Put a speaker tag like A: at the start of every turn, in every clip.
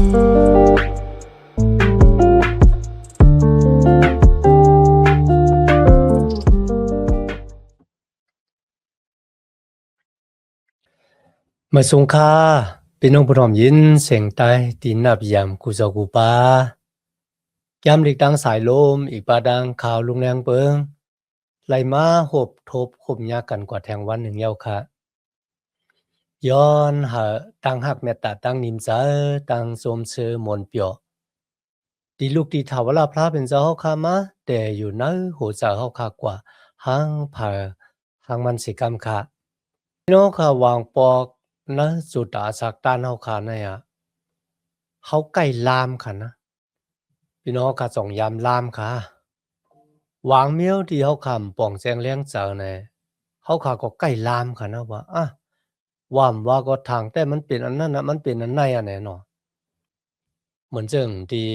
A: มาสงค่าพี่น้องผู้ทอมยินเสียงใต้ตีนับยามกูจอกูปายามเด็กดังสายลมอีกปาดังข่าวลุงแรงเปิงไหลมาหบทบขมยากันกว่าแทงวันหนึ่งเย้าค่ะย้อนหาตั้งหักเมตตาตั้งนิมใจตั้งสมเชอมนเปียวดีลูกดีถาวราพระเป็นเจ้าเฮาค่ะมาแต่อยู่ในหัวใจเฮาค่ะกว่าหังผาหังมันสิกรรมค่ะพี่น้องค่ะวางปอกนะจุดอาสักตานเฮาค่ะเนี่ยเฮาใกล้ลามค่ะนะพี่น้องค่ะส่องยามลามค่ะวางเมียวที่เฮาคำป่องแจงเลี้ยงเจอเนี่ยเฮาค่ะก็ใกล้ลามค่ะนะว่าว่าก็ทางแต่มันเป็นอันนั้นน่ะมันเป็นอันในอันไหนเนาะเหมือนจังที่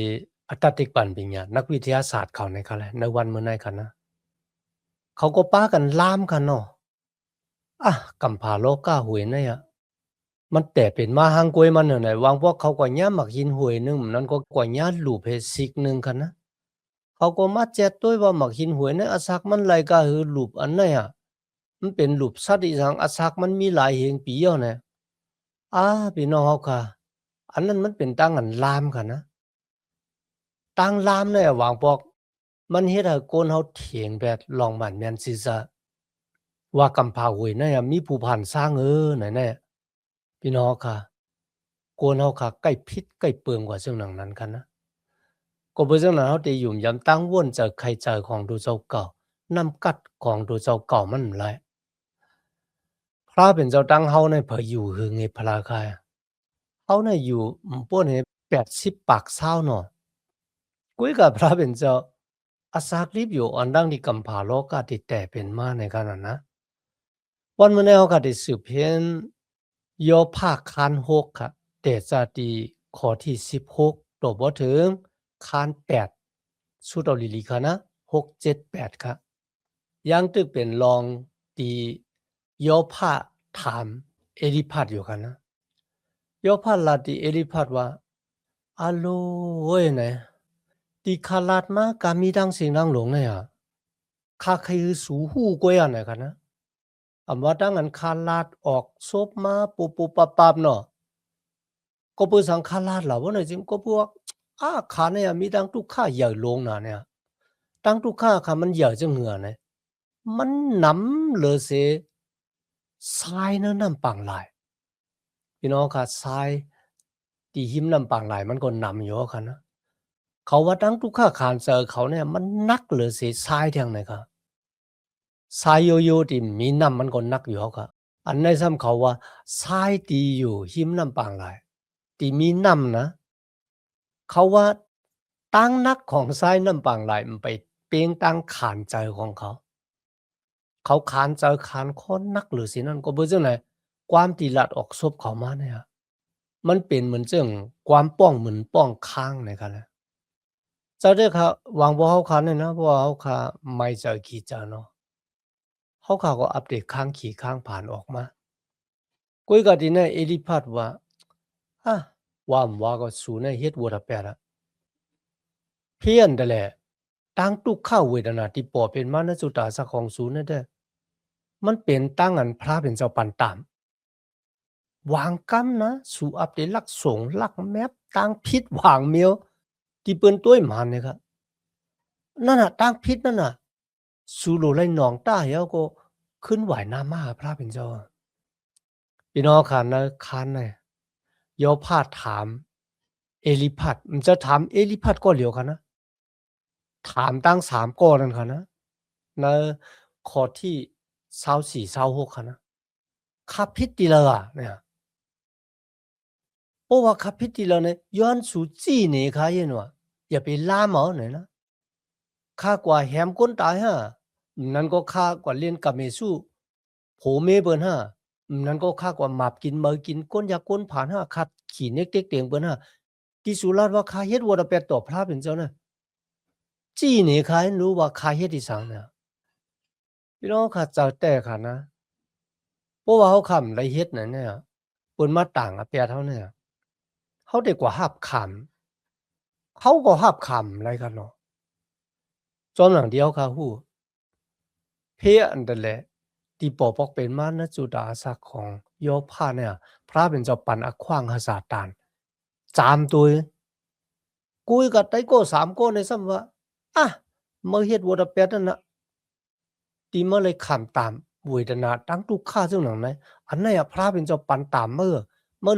A: อัตติกปันปิญญานักวิทยาศาสตร์เขาในค่ะแหละในวันมื้อในค่ะนะเขาก็ปากันลามค่ะเนาะกำพาโลกาหวยเนี่ยมันแต่เป็นมาหังกวยมันไหนวางพวกเขาก็ย่ามักหินหวยนึงนั้นก็กว่าย่าลูเพสิกนึงค่ะนะเขาก็มาแจกด้วยว่ามักหินหวยในอาสักมันไหลกาหือลูปอันไหนมันเป็นรูปสัตว์อีสังอาสักมันมีหลายแห่งปีเอาแน่พี่น้องเฮาค่ะอันนั้นมันเป็นตั้งอันลามค่ะนะตั้งลามเนี่ยวางปอกมันเฮ็ดให้คนเฮาเถียงแบบลองมันแม่นซื่อซะว่ากำพร้าหวยเนี่ยมีผู้พันสร้างนั่นแน่พี่น้องค่ะคนเฮาค่ะใกล้พิษใกล้เปลืองกว่าซึ่งหนังนั้นค่ะนะก็บ่ซึ่งนั้นเฮาได้ยุ่มยำตั้งวนจากใครใจของดูเจ้าเก่านำกัดของดูเจ้าเก่ามันหลายพระเป็นเจ้าตั้งเฮาในเผยอยู่หึงไงพลาคาย เขาเนี่ยอยู่ป้วนเห็น80ปากเศร้าเนาะกุ้ยกับพระเป็นเจ้าอาสากลิบอยู่อันดังที่กำผาโลกาติแต่เป็นมาในขณะนะวันเมื่อในโอกาสที่สืบเพียนโยภาคคานหกค่ะแต่จะดีขอที่16ตัวบ่ถึงคาน8สุดเอาลิลิค่ะนะ6 7 8ค่ะยังตึกเป็นรองตีโยภาถามเอริพัดอยู่ค่ะนะ ယောဖလာတီအေလိဖတ်ဝါအလိုဝဲနေတီခလာတ်မာကာမီတန်းစင်နန်းလုံနေဟာခါခေဆူဟူကွဲရနေခနာအမတန်းငန်ခလာတ်ออกซบมาปูปูปับปับเนาะก็ปือสังขลาดเหล่าว่าจิมก็พวกขาเนี่ยมีตังทุกข้าใหญ่ลงนะเนี่ยตังทุกข้าค่ะมันใหญ่จังเหงือเนี่ยมันนำเลยเสทรายเนื้อนำปังหลายพี่น้องค่ะทรายตีหิมนำปังหลายมันก็นำอยู่ค่ะนะเขาว่าตั้งทุกข้าขานเจอเขาเนี่ยมันนักเหลือเสียทรายทางไหนครับทรายโยที่มีน้ำมันก็นักอยู่ค่ะอันในซ้ำเขาว่าทรายตีอยู่หิมน้ำปังหลายตีมีน้ำนะเขาว่าตั้งนักของทรายน้ำปังหลายมันไปเปียงตั้งขานใจของเขาเขาขานใจขานค้นนักหรือสินั่นก็เบื่อจังไหนความตีลัดออกซบเขามาเนี่ยมันเป็นเหมือนเจ้งความป้องเหมือนป้องค้างนะครับแหละเจ้าได้ค่ะวางบ่เฮาคันเนี่ยนะเพราะว่าเฮาค่ะไม่เจอขี้เจอเนาะเฮาค่ะก็อัปเดตข้างขี่ข้างผ่านออกมากุยกะติเนี่ยเอลิพัดว่าอะว่าก็สูในเฮ็ดวัวตะแปดอะเพี้ยนแต่แหละตั้งทุกข้าเวทนาที่ป่อเป็นมาณสุตาสักของสูนั่นเด้อมันเป็นตั้งอันพระเป็นเจ้าปันตาม วางกำนะสู่อัปเดตลักสงลักแมปตั้งพิษวางเมียวที่เปิ้นต้วยมันเนี่ยครับนั่นน่ะตั้งพิษนั่นน่ะสู่โลไลหนองต้าเฮาก็ขึ้นไหวหน้ามาหาพระเป็นเจ้าพี่น้องคันนะคันน่ะยอพาดถามเอลิพัดมันจะถามเอลิพัดก็เหลียวกันนะถามตั้ง3ก้อนั่นค่ะนะในข้อที่24 26ค่ะนะคับพิษติละอะเนี่ยโอว่าคับพิษติละเนี่ยย้อนสู่จี้นี่ค่ะเย็นว่าอย่าไปล่ามเอาเนี่ยนะ ข้ากว่าแหมก้นตายฮะนั่นก็ข้ากว่าเรียนกับเมสู้โผเมเปิ้นฮะนั่นก็ข้ากว่าหมาบกินเมอกินก้นยาก้นผ่านฮะคัดขี้เน็กเต็กเตียงเปิ้นฮะกิสุราชว่าข้าเฮ็ดวัวตะเป็ดต่อพระเป็นเจ้านะจี้นี่ข้าให้รู้ว่าข้าเฮ็ดอีสังเนี่ยพี่น้องข้าเจ้าแต่ข้านะเพราะว่าเฮาคำไรเฮ็ดนั่นเนี่ยเปิ้นมาต่างอาแปดเฮาเนี่ยเฮ เขาได้กว่าหับคำเขาก็หับคำอะไรกันเนาะจอมหลังเดียวค่ะฮู้เพียอันเดแหละที่ปอปอกเป็นมานะจุดาศักดิ์ของโยภาเนี่ยพระเป็นเจ้าปันอขว้างหาสาตานจามตัวกุยกับไตโก้3โก้ในซ้ำว่าอะมาเฮ็ดวอดะเปียดนั่นน่ะตีมาเลยขำตามเวทนาตั้งทุกข้าซึ่งหนังไหนอันไหนอะพระเป็นเจ้าปันตามเมื่อ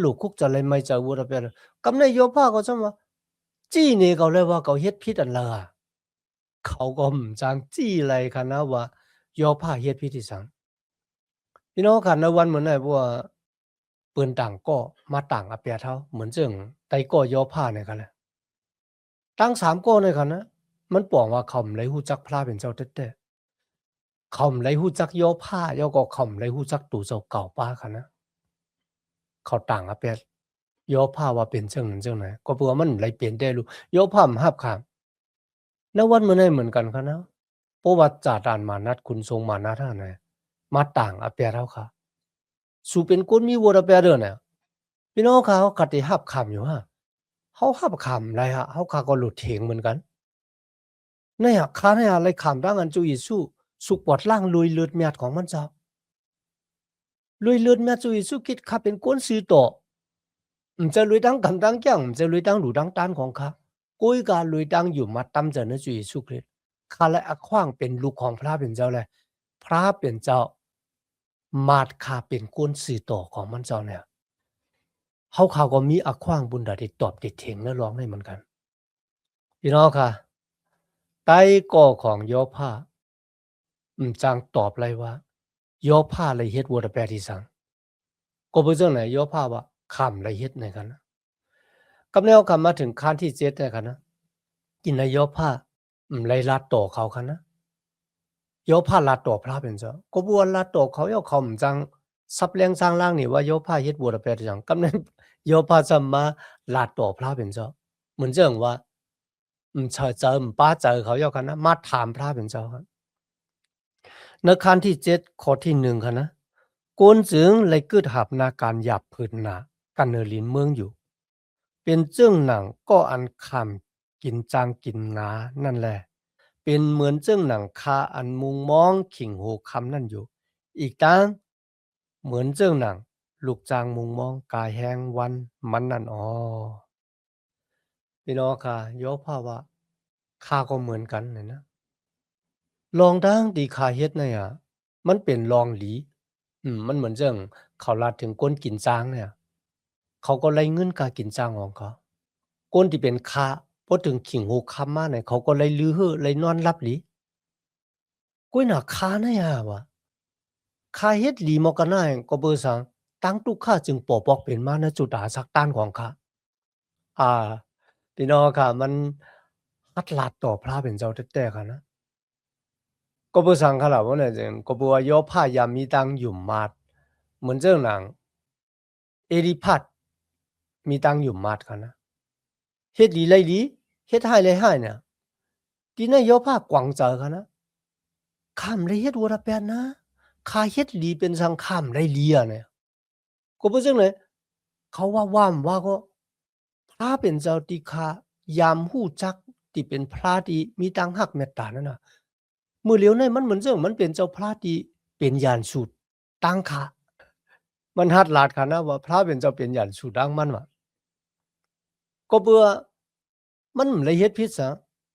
A: หลูกคุกจะเลยไม่เจอวอดะเปียดกำในโยภาก็ซ้ำว่าจี้นี่เขาเลยว่าเขาเฮ็ดผิดอันละอะเขาก็จางจี้เลยค่ะนะว่าโยภาเฮ็ดผิดที่สังพี่น้องค่ะในวันเหมือนไหนว่าปืนต่างก็มาต่างอาเปียเท่าเหมือนเจิงไตก็โยภาเนี่ยกันแหละตั้ง3โก้ในค่ะนะมันปองว่าเขาไม่รู้จักพระเป็นเจ้าเต้ๆเขาไม่รู้จักโยภาโยก็เขาไม่รู้จักตู่เจ้าเก่าป้าค่ะนะเขาต่างอาเปียโยภาว่าเป็นเจิงไหนก็เพื่อมันไหลเปลี่ยนได้รู้โยภามันหับขามในวันเหมือนไหนเหมือนกันค่ะนะเพราะว่าจาดานมานัดคุณทรงมานัดท่านไหนมาต่างอาเปียเท่าค่ะสู่เป็นคนมีวอดเปียเด้อเนี่ยพี่น้องเขาขัดที่หับขำอยู่ฮะเขาหับขำอะไรฮะเขาขาก็หลุดเถียงเหมือนกันเนี่ยค้าเนี่ยอะไรขำร่างอันจุยสู้สุกปวดล่างลุยเลือดเมียดของมันเจ้าลุยเลือดเมียดจุยสู้คิดข้าเป็นก้นซื้อต่อมันจะลุยตั้งกำตั้งแก้งมันจะลุยตั้งหลูตั้งต้านของข้ากุยการลุยตั้งอยู่มาตั้มเจอเนื้อจุยสู้คริสข้าและอขว้างเป็นลูกของพระเป็นเจ้าเลยพระเป็นเจ้ามาดข้าเป็นก้นซื้อต่อของมันเจ้าเนี่ยเขาก็มีอขว้างบุญดาที่ตอบติดเถียงและร้องได้เหมือนกันพี่น้องค่ะไต้ก่อของโยภาจางตอบเลยว่าโยภาเลยเฮ็ดวัวตะแปรที่สังก็เพื่อเจ้าไหนโยภาว่าคำเลยเฮ็ดในกันนะกำแนวคำมาถึงขั้นที่7ในกันนะกินในโยภาเลยลาต่อเขากันนะโยภาลาต่อพระเป็นเจ้าก็บัวลาต่อเขาเยาเขาจังซับแรงสร้างล่างนี่ว่าโยภาเฮ็ดวัวตะแปรที่สังกำนั้นโยภาจะมาลาต่อพระเป็นเจ้าเหมือนเจ้าว่าเจอป้าเจอเขาเยากันนะมาถามพระเป็นเจ้าครับในขั้นที่7ข้อที่1ค่ะนะกวนจึงเลยกึดหับนาการหยับผืนหนากันเนลินเมืองอยู่เป็นเจ้งหนังก็อันคำกินจางกินงานั่นแหละเป็นเหมือนเจ้งหนังคาอันมุงมองขิงโหคำนั่นอยู่อีกตั้งเหมือนเจ้งหนังลูกจางมุงมองกายแห้งวันมันนั่นอ๋อพี่น้องค่ะยกภาวะคาก็เหมือนกันเลยนะลองดังดีคาเฮ็ดเนี่ยมันเป็นลองหลีมันเหมือนเรื่องเขาลาดถึงก้นกินจางเนี่ยเขาก็ไล่เงินกากินจางของเขาก้นที่เป็นค้าพอถึงขิงหูค้ำมาเนี่ยเขาก็ไล่ลือเฮ้อไล่นอนรับหลีก้อยหนาค้าเนี่ยว่ะค้าเฮ็ดหลีมอกันได้ก็เบอร์สังตั้งตุกข้าจึงปอปอกเป็นมาณจุดาสักต้านของข้าอ่าพี่น้องค่ะมันฮัดลาดต่อพระเป็นเจ้าแท้ๆค่ะนะก็เบอร์สังค่ะล่ะว่าเนี่ยจึงก็บัวยอผ้ายามีตังหยุ่มมาดเหมือนเจ้าหนัง เอริพัดมีตังอยู่มาดกันนะเฮ็ดลีไลลีเฮ็ดให้เลยให้เนี่ยทีนั้นยอภาคกวางเจอกันนะข้ามเลยเฮ็ดวัวระแปนนะคาเฮ็ดลีเป็นสังข้ามไรลีอ่ะเนี่ยก็บ่จังไหนเขาว่าว่ามว่าก็พระเป็นเจ้าที่ข้ายามฮู้จักที่เป็นพระที่มีตังฮักเมตตานั่นน่ะมื้อเหลียวในมันเหมือนจังมันเป็นเจ้าพระที่เป็นญาณสูตรตังค่ะมันฮัดลาดค่ะนะว่าพระเป็นเจ้าเป็นญาณสูตรดังมันว่า ก็เบื่อมันเลยเฮ็ดผิดซะ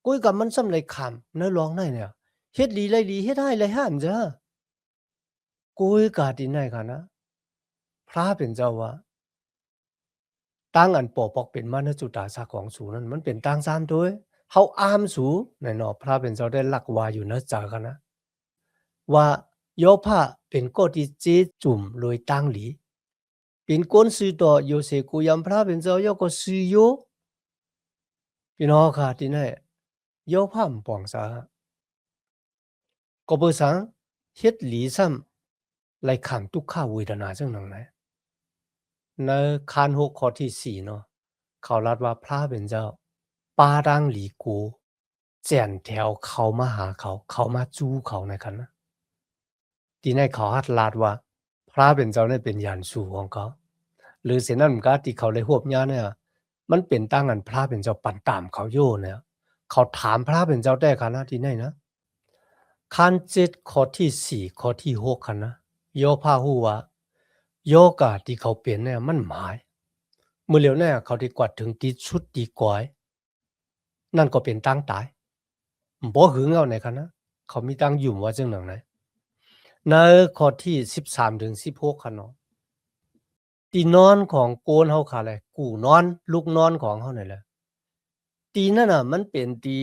A: กุยกับมันซ้ำเลยขำเนื้อร้องได้เนี่ยเฮ็ดดีเลยดีเฮ็ดให้เลยห้ามจ้ะกุยกาติไหนค่ะนะพระเป็นเจ้าว่าตั้งอันปอปอกเป็นมาณจุตาสาของสูนั้นมันเป็นตั้งซ้ำด้วยเฮาอามสูแน่นอพระเป็นเจ้าได้ลักวาอยู่นะจากันนะว่าโยพระเป็นก็ที่เจจุ่มโดยตั้งหลีเป็นก้นซื้อต่อโยเสกุยามพระเป็นเจ้าโยก็ซื้อโยพี่น้องค่ะที่ไหนโยพระป่องสา ก็เบอร์สังเฮ็ดหลีซ้ำไล่ขามทุกข้าเวทนาจังหนังไหนในคานหกข้อที่4เนาะเขารัดว่าพระเป็นเจ้าปาดังหลีกูแจ่นแถวเขามาหาเขาเขามาจู้เขาในกันนะที่ในเขาหัดลาดว่าพระเป็นเจ้าเนี่ยเป็นยานสู่ของเขาหรือเสียนั่นก็ที่เขาเลยหวบญาเนี่ย มันเป็นตั้งอันพระเป็นเจ้าปั่นตามเขาอยู่เนี่ยเขาถามพระเป็นเจ้าได้คันนะที่ไหนนะคัน7ข้อที่4ข้อที่6คันนะโยพาฮู้ว่าโยกะที่เขาเป็นเนี่ยมันหมายมื้อเหลียวเนี่ยเขาได้กวาดถึงที่สุดดีกว่านั่นก็เป็นตั้งตายบ่หึงเอาไหนคันนะเขามีตั้งอยู่ว่าจังหนังไหนในข้อที่13ถึง16คันเนาะที่นอนของโกนเฮาค่ะแหละกูนอนลูกนอนของเฮานี่แหละตีนั่นน่ะมันเป็นตี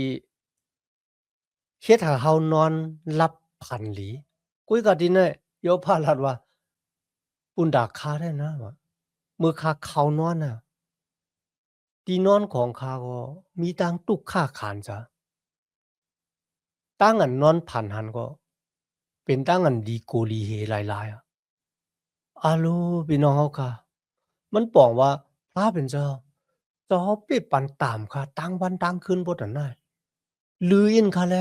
A: เฮ็ดให้เฮานอนหลับพันหลีกุยกะติเนี่ยโยพาลัดว่าปุนดาคาได้นะว่ามื้อคาเขานอนน่ะตีนอนของข้าก็มีตังตุกค่าขานจ้ะตั้งอันนอนพันหันก็เป็นตั้งอันดีโกลีเฮหลายๆอะอาโลพี่น้องเฮาค่ะมันป้องว่าพระเป็นเจ้าเจ้าเปปันตามค่ะตั้งวันตั้งคืนบ่ตันได้ลืออินค่ะแล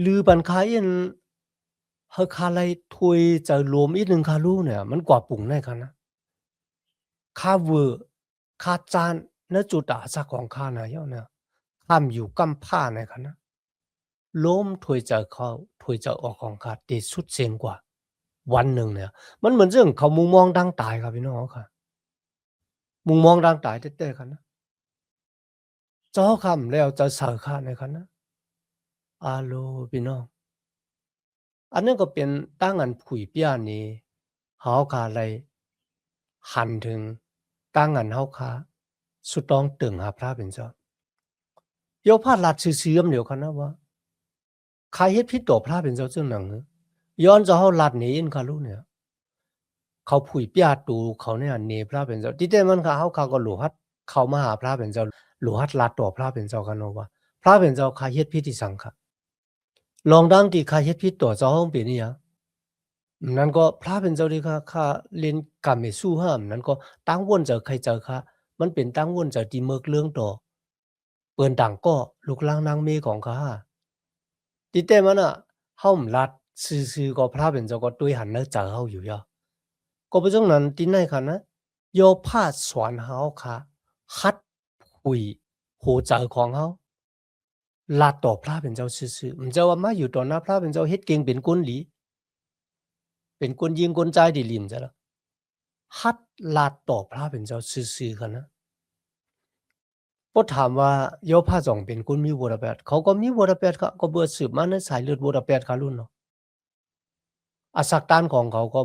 A: ลือปันคาอินเฮาคาไลถวยจะรวมอีกหนึ่งคาลูเนี่ยมันกว่าปุ่งได้ค่ะนะข้าเวอร์ข้าจานณจุดอาสาของข้านะเยาะเนี่ยข้ามอยู่กำผ้าในค่ะนะล้มถวยจะเข้าถวยจะออกของข้าตีสุดเซ็งกว่าวันหนึ่งเนี่ยมันเหมือนเรื่องเขามุงมองดังตายครับพี่น้องค่ะมุงมองดังตายเต้ๆค่ะนะเจ้าคำแล้วจะเสือข้าในค่ะนะอาโลพี่น้องอันนั้นก็เป็นตั้งอันผุยเปียนี้เฮาคาไลหันถึงตั้งอันเฮาคาสุดต้องตึงหาพระเป็นเจ้าโยพาดลัดซื่อๆเดียวกันนะว่าใครเฮ็ดผิดต่อพระเป็นเจ้าจังหนังย้อนจะเฮาลัดหนีอินคาลูเนี่ยเขาผุยเปียตูเขาเนี่ยหนีพระเป็นเจ้าที่แต่มันค่ะเฮาก็หลูฮัดเข้ามาหาพระเป็นเจ้าหลูฮัดลัดต่อพระเป็นเจ้ากันเนาะว่าพระเป็นเจ้าใครเฮ็ดผิดที่สังค่ะลองดังที่ใครเฮ็ดผิดต่อเจ้าเฮาเป็นอีหยังนั้นก็พระเป็นเจ้าที่ข้าเรียนกรรมไม่สู้ห้ามนั้นก็ตั้งวนเจอใครเจอข้ามันเป็นตั้งวนเจอที่เมิกเรื่องต่อเปิ้นต่างก็ลูกลางนางเมของข้าติแต่มันน่ะเฮาลัดซื่อๆก็พระเป็นเจ้าก็ตุ้ยหันเนอเจอเฮาอยู่ยอก็เพราะฉะนั้นที่ไหนค่ะนะโยพาสอนเฮาค่ะฮัดหุยโหเจอของเฮาลัดต่อพระเป็นเจ้าซื่อๆมันจะว่ามาอยู่ต่อหน้าพระเป็นเจ้าเฮ็ดเก่งเป็นกุนหลีเป็นกุนยิงกุนใจดีลิมซะแล้ว ฮัดลาดตอบพระเป็นเจ้าซื่อๆกันนะพอถามว่าโยพาจ่องเป็นคนมีวรแปดเขาก็มีวรแปดก็เบื่อสืบมาในสายเลือดวรแปดขารุ่นเนาะอาศักตานของเขาก็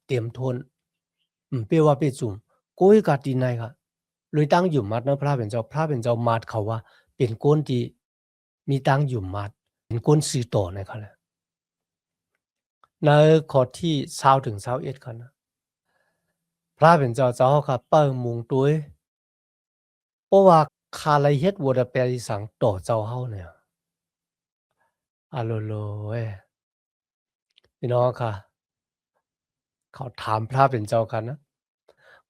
A: เตรียมทนเปียว่าเปจุ่มกุ้ยกาตีนายค่ะเลยตั้งอยู่มัดนะพระเป็นเจ้ามัดเขาว่าเป็นก้นที่มีตั้งอยู่มัดเป็นก้นสื่อต่อในเขาแหละในข้อที่20ถึง21ค่ะนะพระเป็นเจ้าค่ะเปิ้งมุงตุ้ย เพราะว่าคาไลเฮ็ดวัวดะแปริสังต่อเจ้าเฮาเนี่ยอะโลโลเว้ยพี่น้องค่ะเขาถามพระเป็นเจ้ากันนะ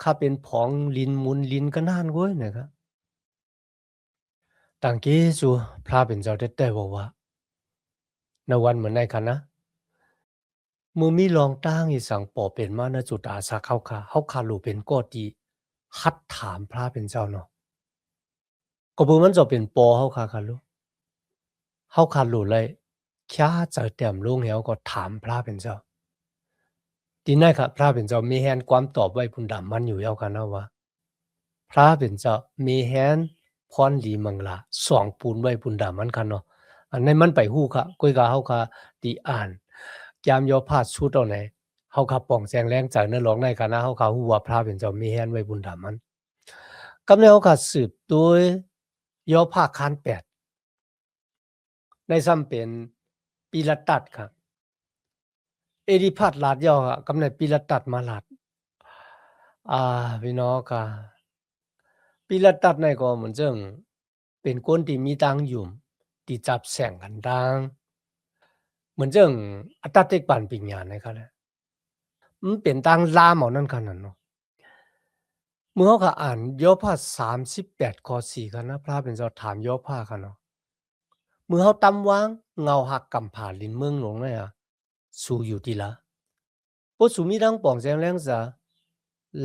A: ข้าเป็นผองลินมุนลินก็นานเว้ยเนี่ยครับตังกี้สู่พระเป็นเจ้าแต่บอกว่าในวันเหมือนในคันนะมือมีลองตั้งอีสังปอเป็นมาณจุดอาสาเฮาคารู้เป็นก็ดีฮัดถามพระเป็นเจ้าเนาะก็บ่มันจะเป็นปอเฮาคารู้เฮาคารู้เลยค้าจะแต้มลงแล้วก็ถามพระเป็นเจ้า ทีนั้นครับพระเป็นเจ้ามีแฮนความตอบไว้พุ่นดำมันอยู่ยาวกันนะว่าพระเป็นเจ้ามีแฮนพรหลีมังลาสองปูนไว้พุ่นดำมันคันเนาะอันนี้มันไปฮู้ค่ะก้อยกาเฮาค่ะที่อ่านยามยอพาดสุดเอาไหนเฮาค่ะป้องแสงแรงจากเนื้อร้องในคณะเฮาค่ะฮู้ว่าพระเป็นเจ้ามีแฮนไว้พุ่นดำมันกำเนิดเฮาค่ะสืบโดยยอภาคคาน8ในซ้ำเป็นปีละตัดครับ เอดิพัดลาดยออะกำเนิดปีละตัดมาลาดพี่น้องกะปีละตัดในก็เหมือนจั่งเป็นคนที่มีตังค์อยู่ที่จับแสงกันดังเหมือนจั่งอัตตะเต็กปันปิญญาในเขาแหละมันเป็นตังลามเอานั่นขนาดเนาะเมื่อเขาก็อ่านย่อผ้า38ข้อ4กันนะพระเป็นเจ้าถามย่อผ้ากันเนาะเมื่อเฮาตำวางเงาหักกำผาลินเมืองหลวงเนี่ยสู้อยู่ติละบ่สู้มีดังป่องแสงแรงซะ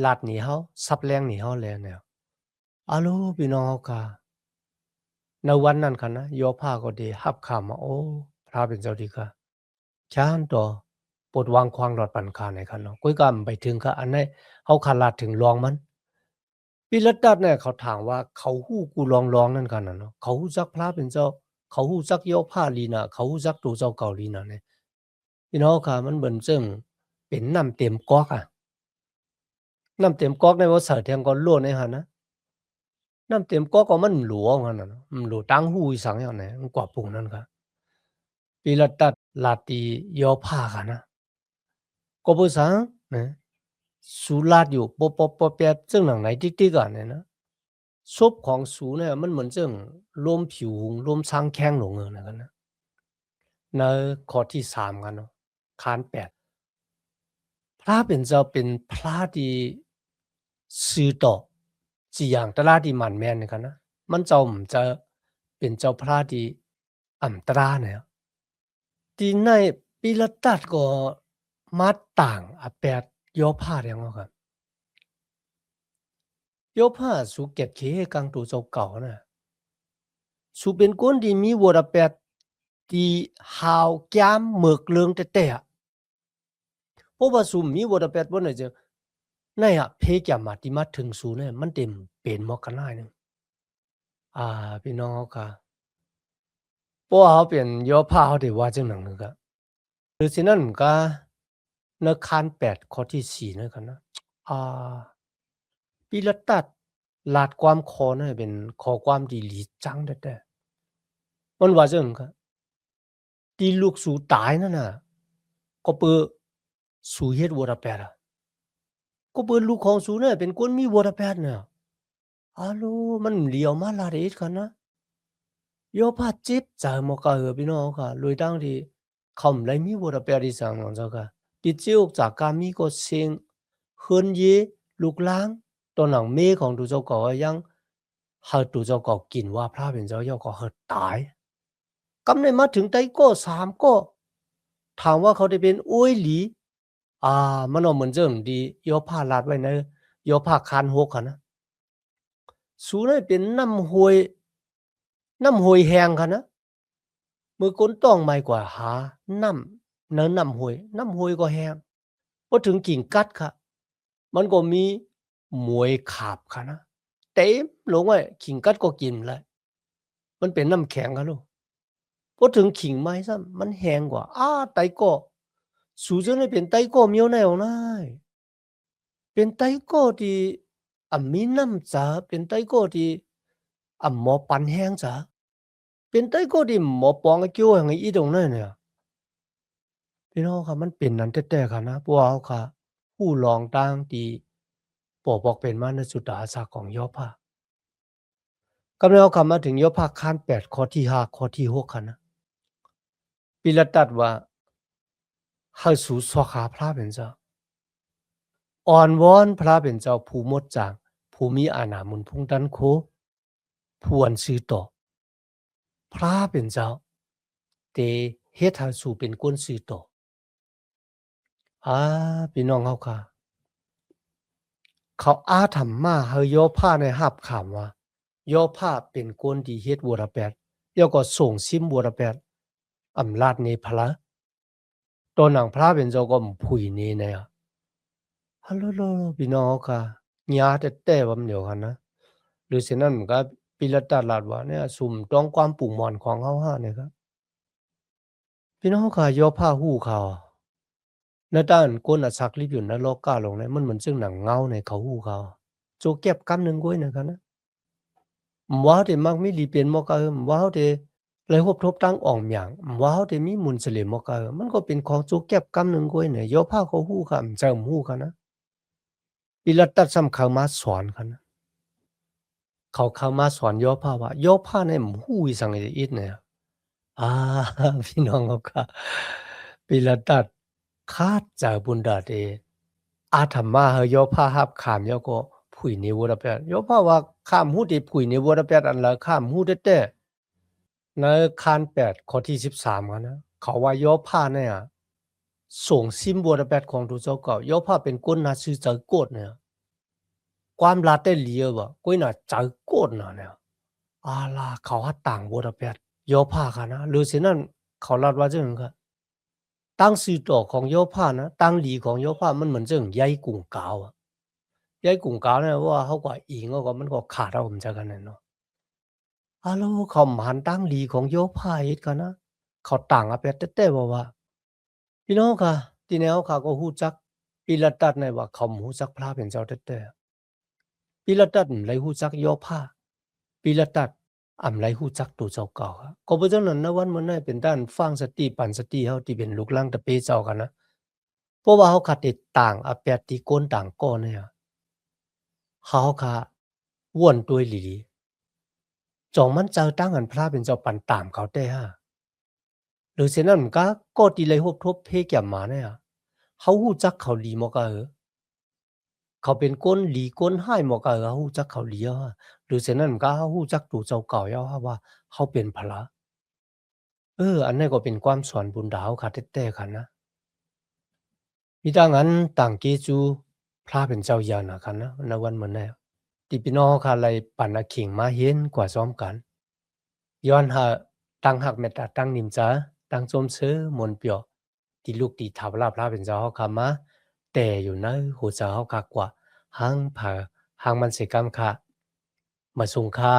A: ลัดหนีเฮาซับแรงหนีเฮาแลแนว อาโลพี่น้องเฮาค่ะในวันนั้นค่ะนะยอผ้าก็ดีรับข่าวมาโอ้พระเป็นเจ้าดีค่ะช้านต่อปลดวางความหลอดปันคาในคันเนาะกุ้ยกำไปถึงค่ะอันไหนเฮาขาลาดถึงลองมันปิลตัสเนี่ยเขาถามว่าเขาฮู้กูลองนั่นกันน่ะเนาะเขาฮู้จักพระเป็นเจ้าเขาฮู้จักยอผ้าลีน่ะเขาฮู้จักตัวเจ้าเก่าลีน่ะเนี่ยพี่น้องค่ะมันเหมือนซึ่งเป็นน้ำเต็มก๊อกอะน้ำเต็มก๊อกในว่าใส่เทียงก็ล้วนในหั่นนะ Nam tiệm có mình lúa ngan na lúa tang hu sang ya ne kwa pu nan ka pila tat la ti yo pha ka na ko bu sang ne su la yu po pya zeng nang nai ti ti ka ne na sop ของสูเนี่ยมันเหมือนซึ่งลมผิวลมช้างแข้งหลงนะกันนะในข้อที่3กันเนาะคาน8พระเป็นเจ้าเป็นพระที่ซื่อต่อสี่อย่างตราที่มันแม่นกันนะมันเจ้าจะเป็นเจ้าพระที่ตราเนี่ยที่ในปีละตัดก็มาต่างแปดยอผ้าเรียงว่ากันยอผ้าสุเก็บเคกังตัวเจ้าเก่านะสุเป็นคนที่มีวรแปดที่หาวแก้มเมือกเลืองแต่เพราะว่าสุมีวรแปดว่าไหนจะในเพแก่มาที่มาถึงสูเนี่ยมันเต็มเป็นมอกกันได้นึงพี่น้องเขาค่ะเพราะว่าเขาเป็นยอผ้าเขาได้ว่าจังหนังนึงก็หรือฉะนั้นก็ในคัน8ข้อที่4นั่นกันนะปีละตัดลาดความคอนั่นเป็นขอความดีหลีจังแต่มันว่าจังก็ที่ลูกสูตายนั่นน่ะก็เปือสูเฮ็ดวรแปดก็เปือลูกของสูเนี่ยเป็นคนมีวรแปดเนี่ยโลมันเหลียวมาลาดเอ็ดกันนะยอผ้าเจ็บใจหมอกะพี่น้องค่ะเลยตั้งที่เขาไม่ได้มีวรแปดที่สังของเจ้าค่ะที่เจ้าจากการมีก็เสียงเฮิรนเยลูกล้างตอนหลังเมฆของตัวเจ้าก็ยังให้ตัวเจ้าก็กินว่าพระเป็นเจ้าย่อก็เฮดตายกำในมาถึงไตโก้3ก็ถามว่าเขาได้เป็นอ้วยหลีมันเอาเหมือนเจิงดียอผ้าลาดไว้ในยอผ้าคาน6ค่ะนะสูได้เป็นน้ำห้วยแห้งค่ะนะมือก้นต้องไม่กว่าหาน้ำห้วยก็แห้งพอถึงกิ่งกัดค่ะมันก็มีหมวยขาบค่ะนะเต็มลงไว้กิ่งกัดก็กินเลยมันเป็นน้ำแข็งค่ะลูกพอถึงขิงไม้ซ้ำมันแห้งกว่าไตก็สูจังได้เป็นไตก็เมียวแนวได้เป็นไตก็ที่มีน้ำจ๋าเป็นไตก็ที่หมอปันแห้งจ๋าเป็นไตก็ที่หมอปองเกี่ยวอย่างอีตรงนั้นเนี่ยพี่น้องค่ะมันเป็นนั้นแท้ๆค่ะนะพวกเราค่ะผู้ลองตั้งที่บอกเป็นมาในสุดาสาของย่อผ้ากำลังเอาคำมาถึงย่อผ้าคาน8ข้อที่5ข้อที่6ค่ะนะปิลาตัสว่าให้สู่สวขาพระเป็นเจ้าอ่อนวอนพระเป็นเจ้าผู้หมดจางผู้มีอาณามุนพุ่งดันโคผู้อันซื่อต่อพระเป็นเจ้าแต่เฮ็ดให้สู่เป็นคนซื่อต่อพี่น้องเฮาค่ะเขาธรรมาให้ย่อผ้าในรับคำว่าย่อผ้าเป็นคนที่เฮ็ดบวรแปดแล้วก็ส่งซิมบวรแปดลาดในพระตอนหนังพระเป็นเจ้าก็ผุยนี้เนี่ยฮัลโหลพี่น้องเฮาค่ะญาแต่ๆว่ามันเดียวกันนะหรือฉะนั้นมันก็ปิลตัสลาดว่าเนี่ยสุ่มต้องความปุ่งมอนของเฮาเนี่ยครับพี่น้องเฮาค่ะย่อผ้าฮู้ข่าวในด้านก้นสักลิบอยู่นรกกล้าลงในมันเหมือนซึ่งหนังเงาในเขาฮู้ข่าวโจเก็บกำหนึ่งก้วยนะครับนะว่าเดมักมีลีเป็นมอกว่าเดเลยครบทบตั้งอ่อมอย่างว่าเดมีมุนเสลมมอกมันก็เป็นของโจเก็บกำหนึ่งก้วยเนี่ยย่อผ้าเขาฮู้ค่ะเจิมฮู้ค่ะนะปิลตัสซ้ำเข้ามาสอนค่ะนะเขาเข้ามาสอนย่อผ้าว่าย่อผ้าในฮู้อีสังอีกเนี่ยอาพี่น้องเขาค่ะปิลตัสคาดจากบุญดาเดธรรมาเฮย่อผ้าหับขามย่อก็ผุยในวรแปดย่อผ้าว่าข้ามฮู้ที่ผุยในวรแปดอันละข้ามฮู้แต่ในคาน8ข้อที่13อะนะเขาว่าย่อผ้าเนี่ยส่งซิมบวรแปดของตัวเจ้าเก่าย่อผ้าเป็นก้นนาชื่อใจโกดเนี่ย ความลาเตลียบ่ก้อยน่ะใจโกดน่ะเนี่ยอาล่ะเขาหาต่างบ่ดะเปียดยอผ้าค่ะนะหรือฉะนั้นเขาลัดว่าจังค่ะตั้งชื่อต่อของยอผ้านะตั้งหลีของยอผ้ามันเหมือนจังใหญ่กุ่งกาวอะใหญ่กุ่งกาวเนี่ยว่าเขาก็อิงเขาก็มันก็ขาดเอาผมจักกันนั่นเนาะอาแล้วเขาหมานตั้งหลีของยอผ้าเฮ็ดกันนะเขาต่างอะเปียดแต๊ๆบ่ว่าพี่น้องค่ะที่แนวเขาก็ฮู้จักปิลตัสเนี่ยว่าเขาบ่ฮู้จักพระเป็นเจ้าแต๊ๆ Pilatat lấy hu chắc yo pha Pilatat lấy hu chắc tu chau ka ko bo jan na wan mon nai pen dan fang sati pan sati hu ti ben luk lang ta pe chau ka na po ba hu kha ti tang a pya ti kon tang ko ne ya ha hu kha won toi li li chong man chau tang an phra ben chau pan tam kau te ha lu sen nan ka ko ti lai hop thop phe kyam ma ne ya hau hu chắc khau li mo ka เขาเป็นก้นหลีก้นห้ายหมอกะเขาฮู้จักเขาหลีอะหรือฉะนั้นมันก็เขาฮู้จักตู่เจ้าเก่าแล้วอะว่าเขาเป็นพระอันนั้นก็เป็นความสอนบุญดาวค่ะแท้ๆค่ะนะมีดังนั้นต่างเกจูพระเป็นเจ้าอย่างนะค่ะนะในวันเหมือนแน่ที่พี่น้องค่ะไล่ปันอะขิงมาเห็นกว่าซ้อมกันย้อนหาตั้งหักเมตตาตั้งนิมจาตั้งจมเชื้อมนต์เปียวที่ลูกที่ถาวราพระเป็นเจ้าเขาค่ะมาแต่อยู่ในหัวใจเขาคักกว่า หางผาหางมันสิกรรมค่ะมาสุงค่า